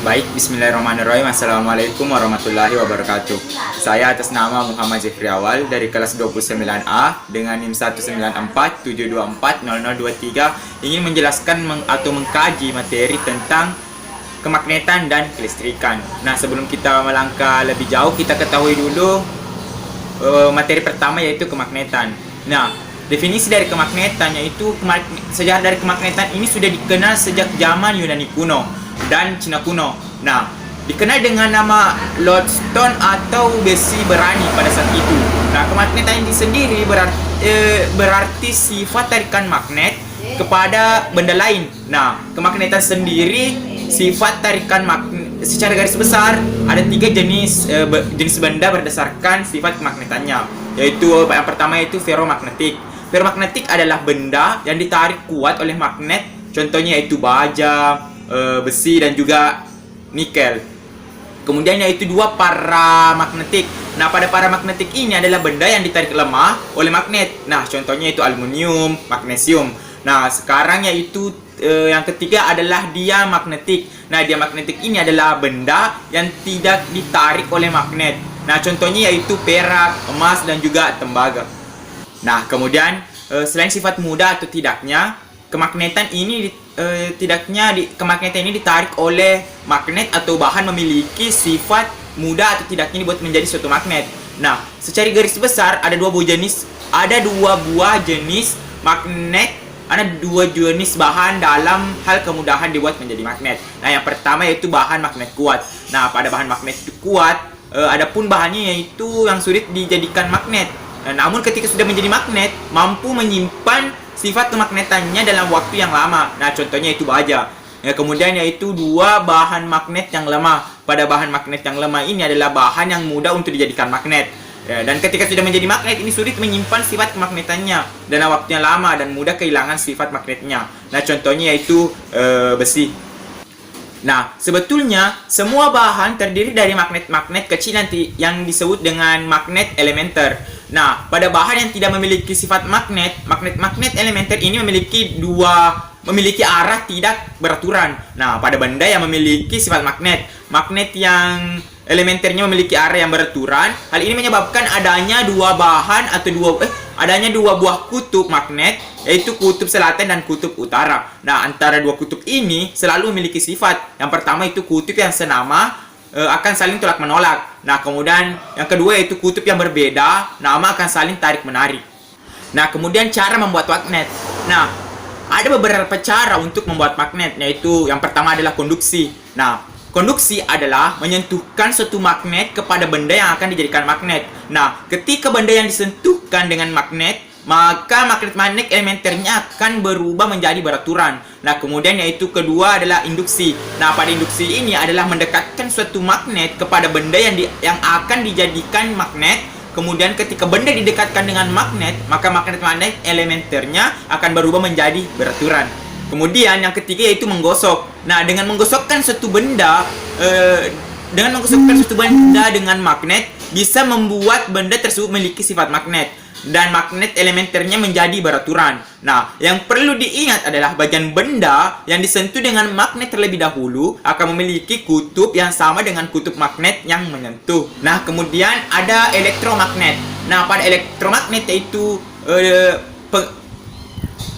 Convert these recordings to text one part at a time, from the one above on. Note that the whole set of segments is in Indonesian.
Baik, bismillahirrahmanirrahim. Assalamualaikum warahmatullahi wabarakatuh. Saya atas nama Muhammad Zifri Awal dari kelas 29A dengan NIM 19472400023 ingin menjelaskan atau mengkaji materi tentang kemagnetan dan kelistrikan. Nah, sebelum kita melangkah lebih jauh, kita ketahui dulu materi pertama yaitu kemagnetan. Nah, definisi dari kemagnetan yaitu sejarah dari kemagnetan ini sudah dikenal sejak zaman Yunani kuno dan Cina kuno. Nah, dikenal dengan nama lodestone atau besi berani pada saat itu. Nah, kemagnetan ini sendiri berarti sifat tarikan magnet kepada benda lain. Nah, kemagnetan sendiri sifat tarikan magnet secara garis besar ada tiga jenis benda berdasarkan sifat kemagnetannya, yaitu yang pertama yaitu ferromagnetik. Ferromagnetik adalah benda yang ditarik kuat oleh magnet, contohnya yaitu baja, besi dan juga nikel. Kemudian yaitu dua paramagnetik. Nah, pada paramagnetik ini adalah benda yang ditarik lemah oleh magnet. Nah, contohnya itu aluminium, magnesium. Nah, sekarang yaitu yang ketiga adalah diamagnetik. Nah, diamagnetik ini adalah benda yang tidak ditarik oleh magnet. Nah, contohnya yaitu perak, emas dan juga tembaga. Nah, kemudian selain sifat mudah atau tidaknya, kemagnetan ini kemagnetan ini ditarik oleh magnet atau bahan memiliki sifat mudah atau tidaknya dibuat menjadi suatu magnet. Nah, secara garis besar ada dua buah jenis magnet, ada dua jenis bahan dalam hal kemudahan dibuat menjadi magnet. Nah, yang pertama yaitu bahan magnet kuat. Nah, pada bahan magnet kuat, adapun bahannya yaitu yang sulit dijadikan magnet. Namun ketika sudah menjadi magnet, mampu menyimpan sifat kemagnetannya dalam waktu yang lama. Nah, contohnya itu baja. Ya, kemudian yaitu dua bahan magnet yang lemah. Pada bahan magnet yang lemah ini adalah bahan yang mudah untuk dijadikan magnet. Ya, dan ketika sudah menjadi magnet, ini sulit menyimpan sifat kemagnetannya dalam waktu yang lama dan mudah kehilangan sifat magnetnya. Nah, contohnya yaitu besi. Nah, sebetulnya semua bahan terdiri dari magnet-magnet kecil nanti yang disebut dengan magnet elementer. Nah, pada bahan yang tidak memiliki sifat magnet, magnet elementer ini memiliki arah tidak beraturan. Nah, pada benda yang memiliki sifat magnet yang elementernya memiliki arah yang beraturan, hal ini menyebabkan adanya dua buah kutub magnet, yaitu kutub selatan dan kutub utara. Nah, antara dua kutub ini selalu memiliki sifat. Yang pertama itu kutub yang senama akan saling tolak menolak. Nah, kemudian yang kedua yaitu kutub yang berbeda nama akan saling tarik menarik. Nah, kemudian cara membuat magnet. Nah, ada beberapa cara untuk membuat magnet, yaitu yang pertama adalah konduksi. Nah, konduksi adalah menyentuhkan suatu magnet kepada benda yang akan dijadikan magnet. Nah, ketika benda yang disentuhkan dengan magnet, maka magnet elementernya akan berubah menjadi beraturan. Nah, kemudian yaitu kedua adalah induksi. Nah, pada induksi ini adalah mendekatkan suatu magnet kepada benda yang akan dijadikan magnet. Kemudian ketika benda didekatkan dengan magnet, maka magnet elementernya akan berubah menjadi beraturan. Kemudian yang ketiga yaitu menggosok. Nah, dengan menggosokkan suatu benda dengan magnet bisa membuat benda tersebut memiliki sifat magnet dan magnet elementernya menjadi beraturan. Nah, yang perlu diingat adalah bagian benda yang disentuh dengan magnet terlebih dahulu akan memiliki kutub yang sama dengan kutub magnet yang menyentuh. Nah, kemudian ada elektromagnet. Nah, pada elektromagnet yaitu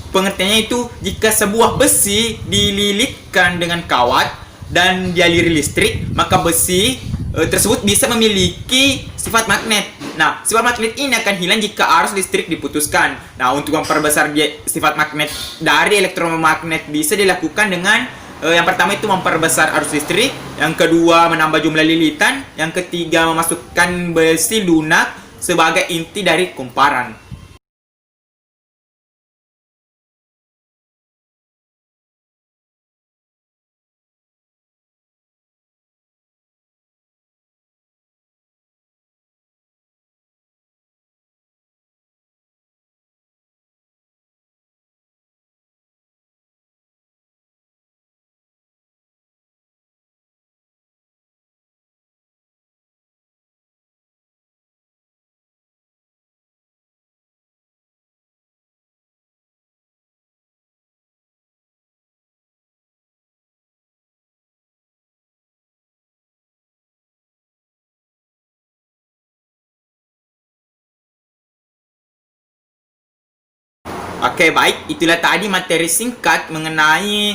pengertiannya itu jika sebuah besi dililitkan dengan kawat dan dialiri listrik, maka besi tersebut bisa memiliki sifat magnet. Nah, sifat magnet ini akan hilang jika arus listrik diputuskan. Nah, untuk memperbesar sifat magnet dari elektromagnet bisa dilakukan dengan yang pertama itu memperbesar arus listrik, yang kedua menambah jumlah lilitan, yang ketiga memasukkan besi lunak sebagai inti dari kumparan. Oke, baik. Itulah tadi materi singkat mengenai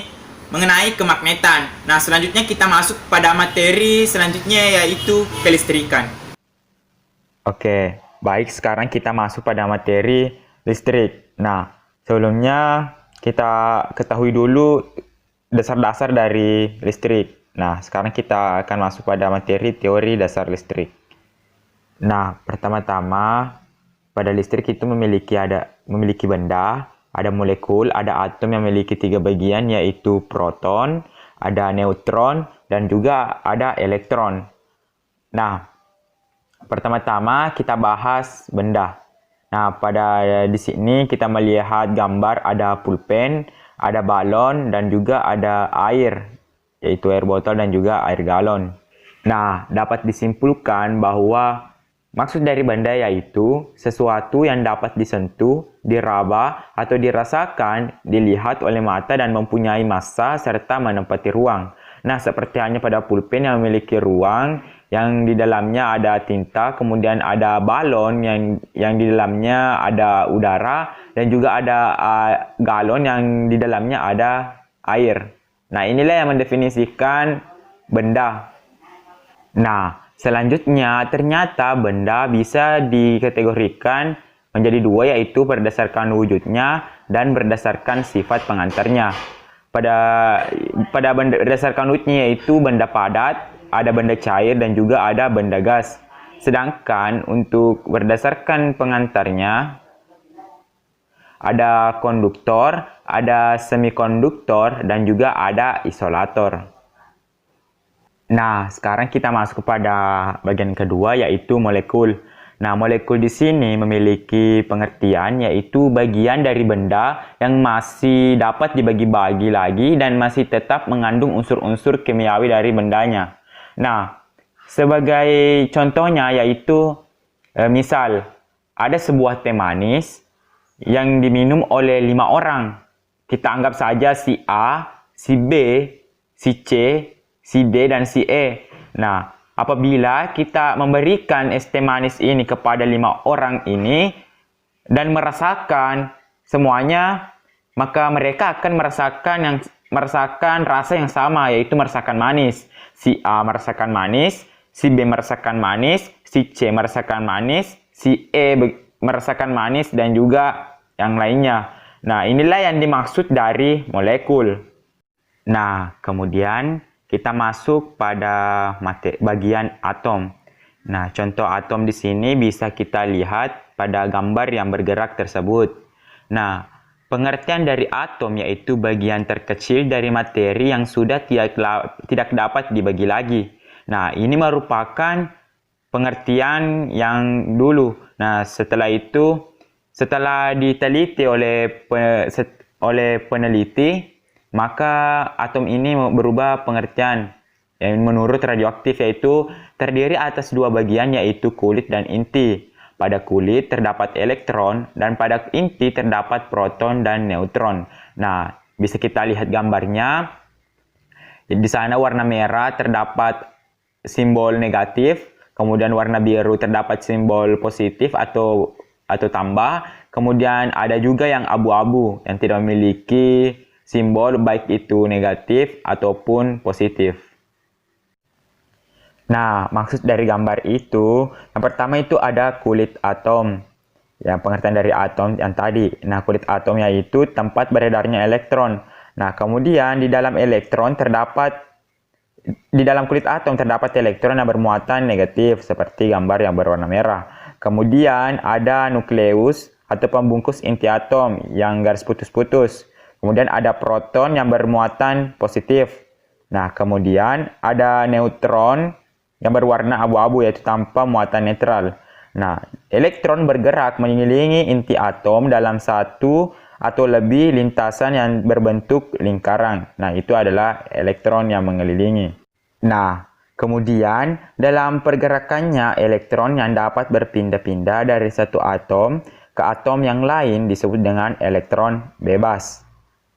kemagnetan. Nah, selanjutnya kita masuk pada materi selanjutnya yaitu kelistrikan. Oke, baik. Sekarang kita masuk pada materi listrik. Nah, sebelumnya kita ketahui dulu dasar-dasar dari listrik. Nah, sekarang kita akan masuk pada materi teori dasar listrik. Nah, pertama-tama pada listrik itu memiliki benda, ada molekul, ada atom yang memiliki 3 bagian yaitu proton, ada neutron, dan juga ada elektron. Nah, pertama-tama kita bahas benda. Nah, di sini kita melihat gambar ada pulpen, ada balon, dan juga ada air, yaitu air botol dan juga air galon. Nah, dapat disimpulkan bahwa maksud dari benda yaitu sesuatu yang dapat disentuh, diraba, atau dirasakan, dilihat oleh mata dan mempunyai massa serta menempati ruang. Nah, seperti hanya pada pulpen yang memiliki ruang, yang di dalamnya ada tinta, kemudian ada balon yang di dalamnya ada udara, dan juga ada galon yang di dalamnya ada air. Nah, inilah yang mendefinisikan benda. Nah, selanjutnya ternyata benda bisa dikategorikan menjadi dua, yaitu berdasarkan wujudnya dan berdasarkan sifat pengantarnya. Pada berdasarkan wujudnya yaitu benda padat, ada benda cair, dan juga ada benda gas. Sedangkan untuk berdasarkan pengantarnya, ada konduktor, ada semikonduktor, dan juga ada isolator. Nah, sekarang kita masuk kepada bagian kedua yaitu molekul. Nah, molekul di sini memiliki pengertian yaitu bagian dari benda yang masih dapat dibagi-bagi lagi dan masih tetap mengandung unsur-unsur kimiawi dari bendanya. Nah, sebagai contohnya yaitu misal ada sebuah teh manis yang diminum oleh 5 orang. Kita anggap saja si A, si B, si C, si D, dan si E. Nah, apabila kita memberikan es teh manis ini kepada 5 orang ini dan merasakan semuanya, maka mereka akan merasakan rasa yang sama, yaitu merasakan manis. Si A merasakan manis, si B merasakan manis, si C merasakan manis, si E merasakan manis, dan juga yang lainnya. Nah, inilah yang dimaksud dari molekul. Nah, kemudian kita masuk pada bagian atom. Nah, contoh atom di sini bisa kita lihat pada gambar yang bergerak tersebut. Nah, pengertian dari atom yaitu bagian terkecil dari materi yang sudah tidak dapat dibagi lagi. Nah, ini merupakan pengertian yang dulu. Nah, setelah itu, setelah diteliti oleh peneliti, maka atom ini berubah pengertian yang menurut radioaktif, yaitu terdiri atas 2 bagian yaitu kulit dan inti. Pada kulit terdapat elektron dan pada inti terdapat proton dan neutron. Nah, bisa kita lihat gambarnya. Di sana warna merah terdapat simbol negatif, kemudian warna biru terdapat simbol positif atau tambah. Kemudian ada juga yang abu-abu yang tidak memiliki simbol baik itu negatif ataupun positif. Nah, maksud dari gambar itu, yang pertama itu ada kulit atom. Yang pengertian dari atom yang tadi. Nah, kulit atom yaitu tempat beredarnya elektron. Nah, kemudian di dalam kulit atom terdapat elektron yang bermuatan negatif seperti gambar yang berwarna merah. Kemudian ada nukleus atau pembungkus inti atom yang garis putus-putus. Kemudian ada proton yang bermuatan positif. Nah, kemudian ada neutron yang berwarna abu-abu yaitu tanpa muatan netral. Nah, elektron bergerak mengelilingi inti atom dalam satu atau lebih lintasan yang berbentuk lingkaran. Nah, itu adalah elektron yang mengelilingi. Nah, kemudian dalam pergerakannya elektron yang dapat berpindah-pindah dari satu atom ke atom yang lain disebut dengan elektron bebas.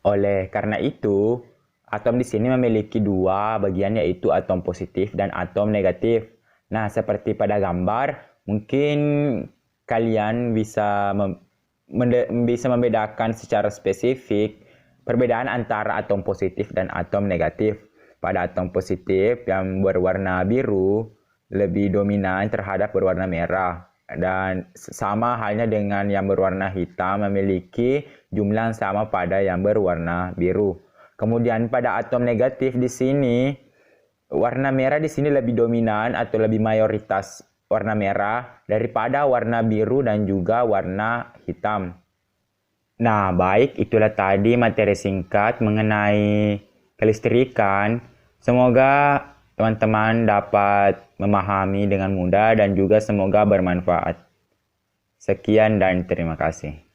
Oleh karena itu, atom di sini memiliki 2 bagian yaitu atom positif dan atom negatif. Nah, seperti pada gambar, mungkin kalian bisa bisa membedakan secara spesifik perbedaan antara atom positif dan atom negatif. Pada atom positif yang berwarna biru lebih dominan terhadap berwarna merah, dan sama halnya dengan yang berwarna hitam memiliki jumlah yang sama pada yang berwarna biru. Kemudian pada atom negatif di sini warna merah di sini lebih dominan atau lebih mayoritas warna merah daripada warna biru dan juga warna hitam. Nah, baik, itulah tadi materi singkat mengenai kelistrikan. Semoga teman-teman dapat memahami dengan mudah dan juga semoga bermanfaat. Sekian dan terima kasih.